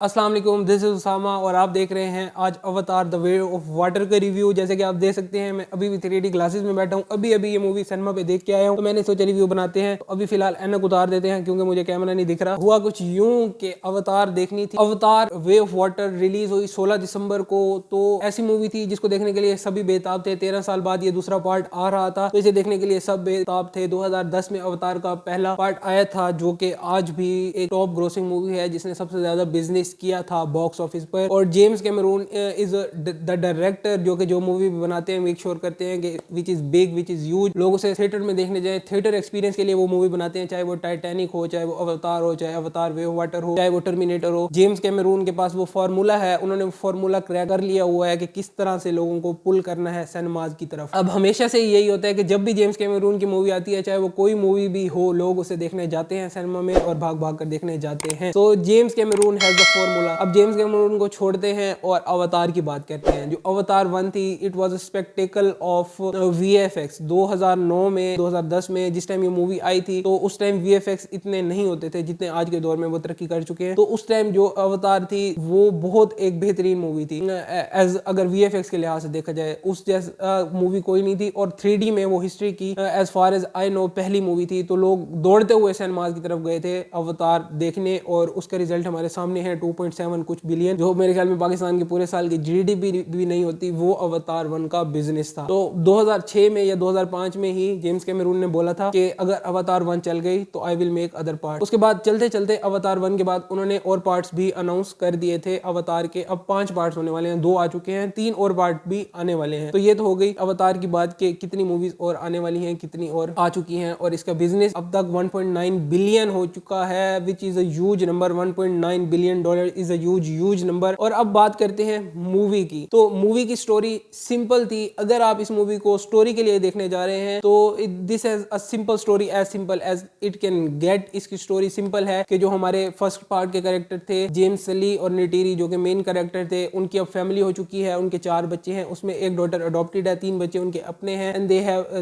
अस्सलाम वालेकुम, this is Usama और आप देख रहे हैं आज अवतार द वे ऑफ वाटर का रिव्यू। जैसे कि आप देख सकते हैं मैं अभी भी 3D ग्लासेस में बैठा हूँ। अभी ये मूवी सिनेमा पे देख के आया हूँ, तो मैंने सोचा रिव्यू बनाते हैं। तो अभी फिलहाल ऐनक उतार देते हैं क्योंकि मुझे कैमरा नहीं दिख रहा। हुआ कुछ यूं कि अवतार देखनी थी। अवतार वे ऑफ वाटर रिलीज हुई 16 दिसंबर को। तो ऐसी मूवी थी जिसको देखने के लिए सभी बेताब थे। 13 साल बाद ये दूसरा पार्ट आ रहा था, तो इसे देखने के लिए सब बेताब थे। 2010 में अवतार का पहला पार्ट आया था, जो कि आज भी एक टॉप ग्रोसिंग मूवी है, जिसने सबसे ज्यादा बिजनेस किया था बॉक्स ऑफिस पर। और James Cameron is the director जो मूवी बनाते हैं, मेक श्योर करते हैं कि which is big, which is huge, लोग उसे थिएटर में देखने जाए। थिएटर एक्सपीरियंस के लिए वो मूवी बनाते हैं, चाहे वो टाइटैनिक हो, चाहे वो अवतार हो, चाहे अवतार वे ऑफ वाटर हो, चाहे वो टर्मिनेटर हो। जेम्स कैमरून के पास वो फार्मूला है, उन्होंने फार्मूला क्रैक कर लिया हुआ है कि किस तरह से लोगों को पुल करना है सिनेमाज की तरफ। अब हमेशा से यही होता है कि जब भी जेम्स कैमरून की मूवी आती है, चाहे वो कोई मूवी भी हो, लोग उसे देखने जाते हैं सिनेमा में और भाग भाग कर देखने जाते हैं। तो James Cameron has the formula. अब जेम्स कैमरून को छोड़ते हैं और अवतार की बात करते हैं। जो अवतार 1 थी, it was a spectacle of VFX. 2009 में 2010 में जिस टाइम ये मूवी आई थी, तो उस टाइम वीएफएक्स इतने नहीं होते थे जितने आज के दौर में वो तरक्की कर चुके हैं। तो उस टाइम जो अवतार थी वो बहुत एक बेहतरीन मूवी थी। एज अगर वीएफएक्स के लिहाज से देखा जाए, उस जैसा मूवी कोई नहीं थी। और 3D में वो हिस्ट्री की as far as I know पहली मूवी थी। तो लोग दौड़ते हुए सिनेमाज की तरफ गए थे अवतार देखने, और उसका रिजल्ट हमारे सामने है 2.7 कुछ बिलियन, जो मेरे ख्याल में पाकिस्तान के पूरे साल की जीडीपी भी नहीं होती। वो अवतार 1 का बिजनेस था। तो 2006 में या 2005 में ही जेम्स कैमरून ने बोला था कि अगर अवतार 1 चल गई तो I will make other part. उसके बाद चलते चलते अवतार 1 के बाद उन्होंने और पार्ट्स भी अनाउंस कर दिए थे अवतार के। अब 5 पार्ट्स होने वाले हैं, 2 आ चुके हैं, 3 और पार्ट भी आने वाले हैं। तो ये तो हो गई अवतार की बात कि कितनी मूवीज और आने वाली हैं, कितनी और आ चुकी हैं। और इसका बिजनेस अब तक 1.9 बिलियन हो चुका है, which is a huge number. 1.9 billion dollar is a huge number. और अब बात करते हैं मूवी की। तो मूवी की स्टोरी सिंपल थी। अगर आप इस मूवी को स्टोरी के लिए देखने जा रहे हैं, तो this is a simple story, as simple as it can get. इसकी स्टोरी सिंपल है कि जो हमारे फर्स्ट पार्ट के कैरेक्टर थे जेम्स सली और नेटेरी, जो कि मेन कैरेक्टर थे, उनकी अब फैमिली हो चुकी है। उनके 4 बच्चे हैं, उसमें एक डॉटर अडॉप्टेड है, 3 बच्चे उनके अपने हैं। And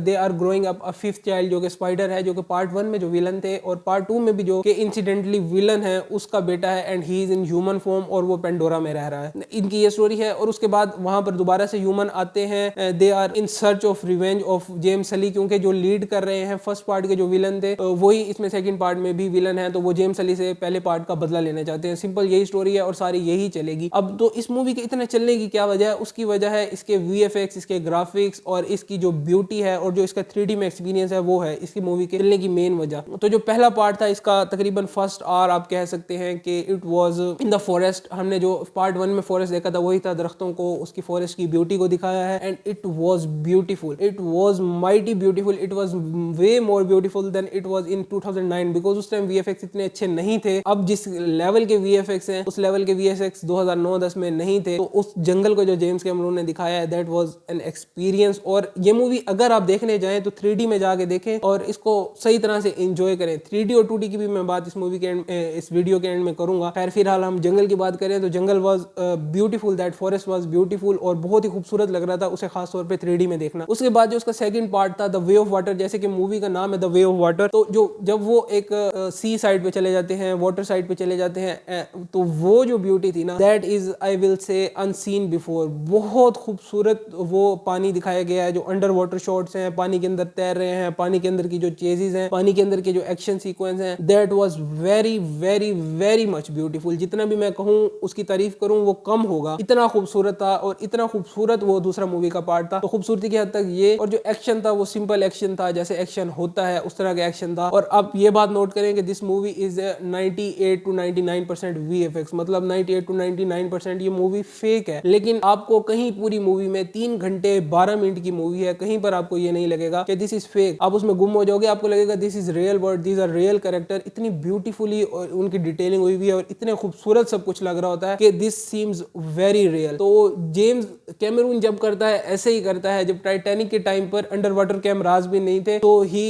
they are growing up a 5th child, जो कि स्पाइडर है, जो कि पार्ट 1 में जो विलन थे और पार्ट 2 में भी जो कि इंसिडेंटली विलन है, उसका बेटा है। And he is in human form और वो पेंडोरा में रह रहा है। इनकी ये स्टोरी है। और उसके बाद वहां पर दोबारा से ह्यूमन आते हैं। They are in search of revenge of James Sully, क्योंकि जो लीड कर रहे हैं फर्स्ट पार्ट के जो विलन थे, वही इसमें सेकंड पार्ट में भी विलन है। तो वो जेम्स सली से पहले पार्ट का बदला लेना चाहते हैं। सिंपल यही स्टोरी है और सारी यही चलेगी। अब तो इस मूवी के इतने चलने की क्या वजह है? उसकी वजह है इसके वीएफएक्स, इसके ग्राफिक्स और इसकी जो ब्यूटी है और जो इसका 3D में एक्सपीरियंस है, वो है इसकी मूवी के चलने की मेन वजह। तो जो पहला पार्ट था इसका, तकरीबन फर्स्ट आवर आप कह सकते हैं कि it was in the forest. हमने जो पार्ट 1 में फॉरेस्ट देखा था वही था, दरख्तों को, उसकी फॉरेस्ट की ब्यूटी को दिखाया है। And it was beautiful, it was mighty beautiful, it was way more beautiful then it was in 2009, because उस टाइम वीएफएक्स इतने अच्छे नहीं थे। अब जिस लेवल के वीएफएक्स हैं, उस लेवल के वीएफएक्स 2009-10 में नहीं थे। तो उस जंगल को जो जेम्स कैमरून ने दिखाया है, दैट वाज एन एक्सपीरियंस। और ये मूवी अगर आप देखने जाएं तो 3D में जाके देखें और इसको सही तरह से एंजॉय करें। 3D और 2D की भी मैं बात इस मूवी के इस वीडियो के एंड में करूंगा। खैर फिलहाल हम जंगल की बात करें तो jungle was beautiful, that forest was beautiful और बहुत ही खूबसूरत लग रहा था उसे खास तौर पे 3D में देखना। उसके बाद जो उसका सेकंड पार्ट था द वे ऑफ वाटर, जैसे कि मूवी का नाम है द वे ऑफ वाटर, तो जो जब वो एक सी साइड पे चले जाते हैं, वाटर साइड पे चले जाते हैं, तो वो जो ब्यूटी थी ना, that is I will say unseen before. बहुत खूबसूरत वो पानी दिखाया गया है, जो अंडर वाटर शॉट्स हैं, पानी के अंदर तैर रहे हैं, पानी के अंदर की जो चेजेस हैं, पानी के अंदर के जो एक्शन सीक्वेंस हैं, that was very very very much beautiful. जितना भी मैं कहूँ उसकी तारीफ करूँ वो कम होगा, इतना खूबसूरत था। और इतना खूबसूरत वो दूसरा मूवी का पार्ट था। तो खूबसूरती की हद तक ये, और जो एक्शन था वो सिंपल एक्शन था, जैसे एक्शन होता है उस तरह का एक्शन था। और आप ये बात नोट करें कि this movie is 98 to 99% VFX, मतलब 98 to 99% ये मूवी फेक है। लेकिन आपको कहीं पूरी मूवी में 3 घंटे 12 मिनट की मूवी है, कहीं पर आपको ये नहीं लगेगा कि दिस इज फेक। आप उसमें गुम हो जाओगे, आपको लगेगा this is real world, these are real character. इतनी ब्यूटीफुली और उनकी डिटेलिंग हुई हुई है और इतने खूबसूरत सब कुछ लग रहा होता है कि दिस सीम्स वेरी रियल। तो जेम्स कैमरून जब करता है ऐसे ही करता है। जब टाइटैनिक के टाइम पर अंडर वाटर कैमराज भी नहीं थे, तो ही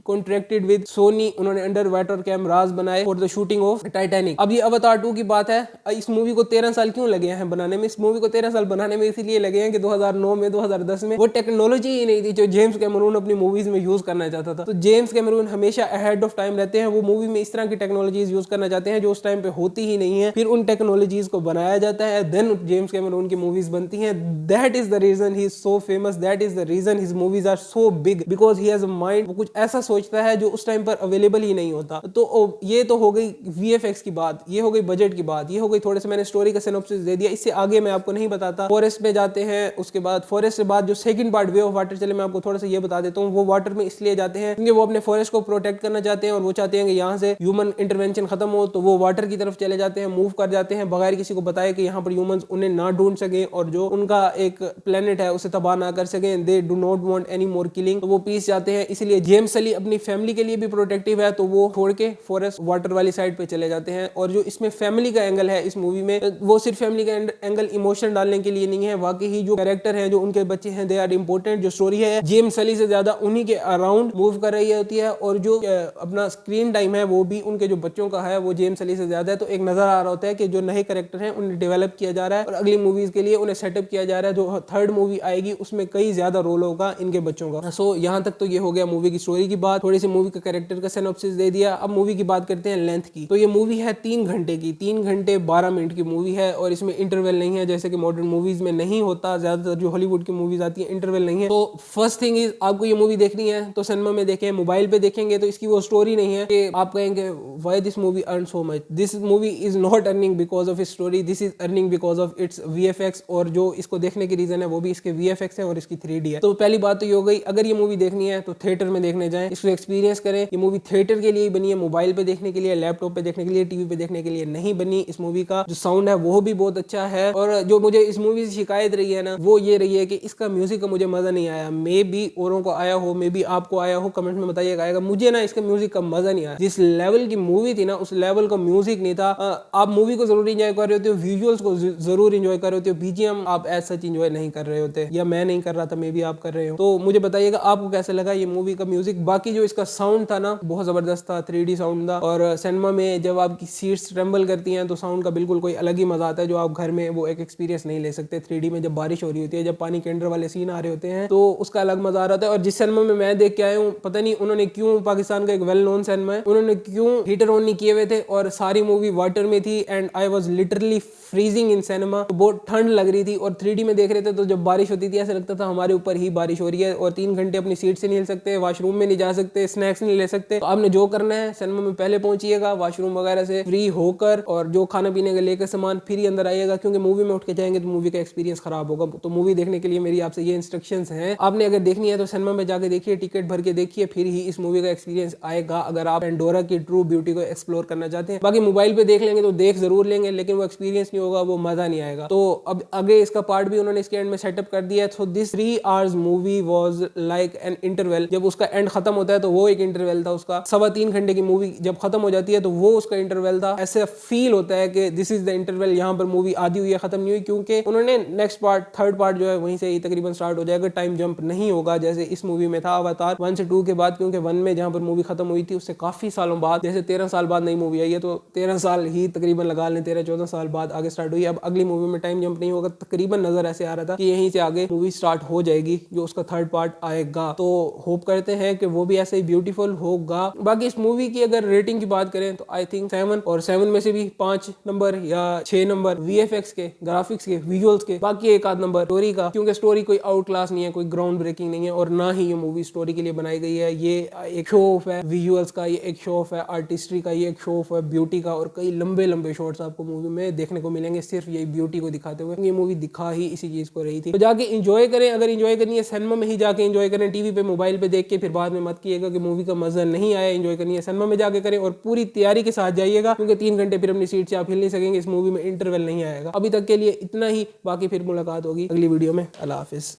कॉन्ट्रैक्टेड विद सोनी, उन्होंने अंडर वाटर कैमरास बनाए for the shooting of Titanic. अब ये अवतार 2 की बात है, इस मूवी को 13 साल क्यों लगे हैं बनाने में? इस मूवी को 13 साल बनाने में इसीलिए लगे हैं कि 2009 में 2010 में वो टेक्नोलॉजी ही नहीं थी जो जेम्स कैमरून अपनी मूवीज में यूज करना चाहता था। तो जेम्स कैमरून हमेशा अहेड ऑफ टाइम रहते हैं, वो मूवी में इस तरह की टेक्नोलॉजीज यूज करना चाहते हैं जो उस टाइम पे होती ही नहीं है, फिर उन टेक्नोलॉजीज को बनाया जाता है, देन जेम्स कैमरून की मूवीज बनती हैं। That is the reason he is so famous, that is the reason his movies are so big, because he has a mind. वो कुछ ऐसा सोचता है जो उस टाइम पर अवेलेबल ही नहीं होता। तो ये तो हो गई वीएफएक्स की बात, ये हो गई बजट की बात, ये हो गई थोड़े से मैंने स्टोरी का सिनॉप्सिस दे दिया, इससे आगे मैं आपको नहीं बताता। फॉरेस्ट में जाते हैं, उसके बाद फॉरेस्ट के बाद जो second part way of water, चले मैं आपको थोड़ा सा ये बता देता हूँ। वो वाटर में इसलिए जाते हैं क्योंकि वो अपने फॉरेस्ट को प्रोटेक्ट करना चाहते हैं और वो चाहते हैं कि यहाँ से ह्यूमन इंटरवेंशन खत्म हो, तो वो वाटर की तरफ चले जाते हैं, मूव कर जाते हैं बगैर किसी को बताए कि यहाँ पर ह्यूमंस उन्हें ना ढूंढ सके और जो उनका एक प्लेनेट है उसे तबाह ना कर सके। They do not want any more killing, तो वो पीस जाते हैं। इसलिए जेम्स सली अपनी फैमिली के लिए भी प्रोटेक्टिव है, तो वो छोड़ के फॉरेस्ट वाटर वाली साइड पे चले जाते हैं। और जो इसमें फैमिली का एंगल है इस मूवी में, वो सिर्फ फैमिली का एंगल इमोशन डालने के लिए नहीं है, वाकई ही जो कैरेक्टर है, जो उनके बच्चे हैं, दे आर इंपॉर्टेंट। जो स्टोरी है जेम्स सली से ज्यादा उन्हीं के अराउंड मूव कर रही होती है और जो अपना स्क्रीन टाइम है वो भी उनके जो बच्चों का है वो जेम्स सली से ज्यादा है। तो एक नजर आ रहा होता है कि जो नए कैरेक्टर हैं उन्हें डेवलप किया जा रहा है और अगली मूवीज के लिए उन्हें सेटअप किया जा रहा है। जो थर्ड मूवी आएगी उसमें कई ज्यादा रोल होगा इनके बच्चों का। सो यहाँ तक तो ये हो गया मूवी की स्टोरी की बात, थोड़ी सी मूवी का कैरेक्टर का सिनॉप्सिस दे दिया। अब मूवी की बात करते हैं लेंथ की। तो ये मूवी है 3 घंटे की, 3 घंटे 12 मिनट की मूवी है और इसमें इंटरवल नहीं है, जैसे कि मॉडर्न मूवीज में नहीं होता। ज्यादातर जो हॉलीवुड की मूवीज आती है इंटरवल नहीं है। तो फर्स्ट थिंग इज, आपको ये मूवी देखनी है तो सिनेमा में देखें। मोबाइल पे देखेंगे तो इसकी वो स्टोरी नहीं है कि आप कहेंगे why this movie earn so much. This movie is not earning because of its story, this is earning because of its VFX. और जो इसको देखने की रीजन है वो भी इसके वीएफएक्स है और इसकी 3D है। तो पहली बात तो ये हो गई, अगर ये मूवी देखनी है तो थिएटर में देखने जाएं, इसको एक्सपीरियंस करें। ये मूवी थिएटर के लिए ही बनी है, मोबाइल पे देखने के लिए, लैपटॉप पे देखने के लिए, टीवी पे देखने के लिए नहीं बनी। इस मूवी का जो साउंड है वो भी बहुत अच्छा है और जो मुझे इस मूवी से शिकायत रही है ना वो ये रही है कि इसका म्यूजिक का मुझे मजा नहीं आया। मे बी औरों को आया हो, मे बी आपको आया हो, कमेंट में बताइएगा आएगा। मुझे ना इसका म्यूजिक का मजा नहीं आया। जिस लेवल की मूवी थी ना उस लेवल का म्यूजिक नहीं था। आप मूवी को जरूर एंजॉय कर रहे होते हो, विजुअल्स को जरूर एंजॉय कर रहे होते हो, बीजीएम आप एज सच एंजॉय नहीं कर रहे होते, या मैं नहीं कर रहा था, मे बी आप कर रहे हो। तो मुझे बताइएगा आपको कैसा लगा ये मूवी का म्यूजिक। बाकी जो इसका साउंड था ना बहुत जबरदस्त था, 3D साउंड था और सिनेमा में जब आपकी सीट्स ट्रेम्बल करती हैं तो साउंड का बिल्कुल कोई अलग ही मजा आता है जो आप घर में वो एक एक्सपीरियंस नहीं ले सकते। 3D में जब बारिश हो रही होती है, जब पानी के अंडर वाले सीन आ रहे होते हैं तो उसका अलग मजा आ रहा था। और जिस सिनेमा में मैं देख के आया हूँ, पता नहीं उन्होंने क्यों, पाकिस्तान का एक वेल नोन सिनेमा है, उन्होंने क्यों हीटर ऑन नहीं किए हुए थे और सारी मूवी वाटर में थी and I was literally freezing in cinema. तो बहुत ठंड लग रही थी और 3D में देख रहे थे तो जब बारिश होती थी ऐसा लगता था हमारे ऊपर ही बारिश हो रही है। और 3 घंटे अपनी सीट से नहीं हिल सकते, वॉशरूम में नहीं जा सकते, स्नैक्स नहीं ले सकते। तो आपने जो करना है सिनेमा में पहले पहुंचिएगा, वॉशरूम वगैरह से फ्री होकर और जो खाना पीने का लेकर सामान फिर ही अंदर आइएगा, क्योंकि मूवी में उठ के जाएंगे तो मूवी का एक्सपीरियंस खराब होगा। तो मूवी देखने के लिए मेरी आपसे ये इंस्ट्रक्शंस हैं। आपने अगर देखनी है तो सिनेमा में जाके देखिए, टिकट भर के देखिए, फिर ही इस मूवी का एक्सपीरियंस आएगा अगर आप पेंडोरा की ट्रू ब्यूटी को एक्सप्लोर करना चाहते हैं। बाकी मोबाइल पे देख लेंगे तो देख जरूर लेंगे लेकिन वो एक्सपीरियंस नहीं होगा, वो मजा नहीं आएगा। तो अब आगे इसका पार्ट भी उन्होंने इसके एंड में सेटअप कर दिया है। So this 3 hours movie was like an interval. जब उसका एंड खत्म होता है तो वो एक इंटरवल था उसका। 3.25 घंटे की मूवी जब खत्म हो जाती है तो वो उसका इंटरवल था। ऐसे फील होता है कि दिस इज द इंटरवल, यहाँ पर मूवी आधी हुई है, खत्म नहीं हुई, क्योंकि उन्होंने नेक्स्ट पार्ट, थर्ड पार्ट जो है वहीं से ही तकरीबन स्टार्ट हो जाएगा। टाइम जंप नहीं होगा जैसे इस मूवी में था अवतार 1 से 2 के बाद, क्योंकि 1 में जहाँ पर मूवी खत्म हुई थी उससे काफी सालों बाद, जैसे 13 साल बाद नई मूवी आई है तो 13 साल ही तकरीबन लगा लें, 13-14 साल बाद आगे स्टार्ट हुई। अब अगली मूवी में टाइम जंप नहीं होगा, तकरीबन नजर ऐसे आ रहा था कि यहीं से आगे मूवी स्टार्ट हो जाएगी जो उसका थर्ड पार्ट आएगा। तो होप करते हैं कि वो भी ऐसे ही ब्यूटीफुल होगा। बाकी इस मूवी की अगर रेटिंग की बात करें तो आई थिंक 7, और 7 में से भी 5 नंबर या 6 नंबर वीएफएक्स के, ग्राफिक्स के, विजुअल्स के, बाकी एक आध नंबर स्टोरी का, क्योंकि स्टोरी कोई आउट क्लास नहीं है, कोई ग्राउंड ब्रेकिंग नहीं है और ना ही ये मूवी स्टोरी के लिए बनाई गई है। ये एक शो ऑफ है विजुअल्स का, ये एक शो ऑफ है आर्टिस्ट्री का, ये एक शो ऑफ है ब्यूटी का और कई लंबे लंबे शॉट्स आपको मूवी में देखने को मिलेंगे सिर्फ यही ब्यूटी को दिखाते हुए। ये मूवी दिखा ही इसी चीज को रही थी। तो जाके एंजॉय करें, अगर एंजॉय करनी है सिनेमा में ही जाके एंजॉय करें, टीवी पे मोबाइल पे देख के फिर बाद में मत कीजिएगा कि मूवी का मजा नहीं आया। एंजॉय करनी है सिनेमा में जाके करें और पूरी तैयारी के साथ जाइएगा, क्योंकि 3 घंटे फिर अपनी सीट से आप हिल नहीं सकेंगे, इस मूवी में इंटरवल नहीं आएगा। अभी तक के लिए इतना ही, बाकी फिर मुलाकात होगी अगली वीडियो में। अल्लाह हाफिज।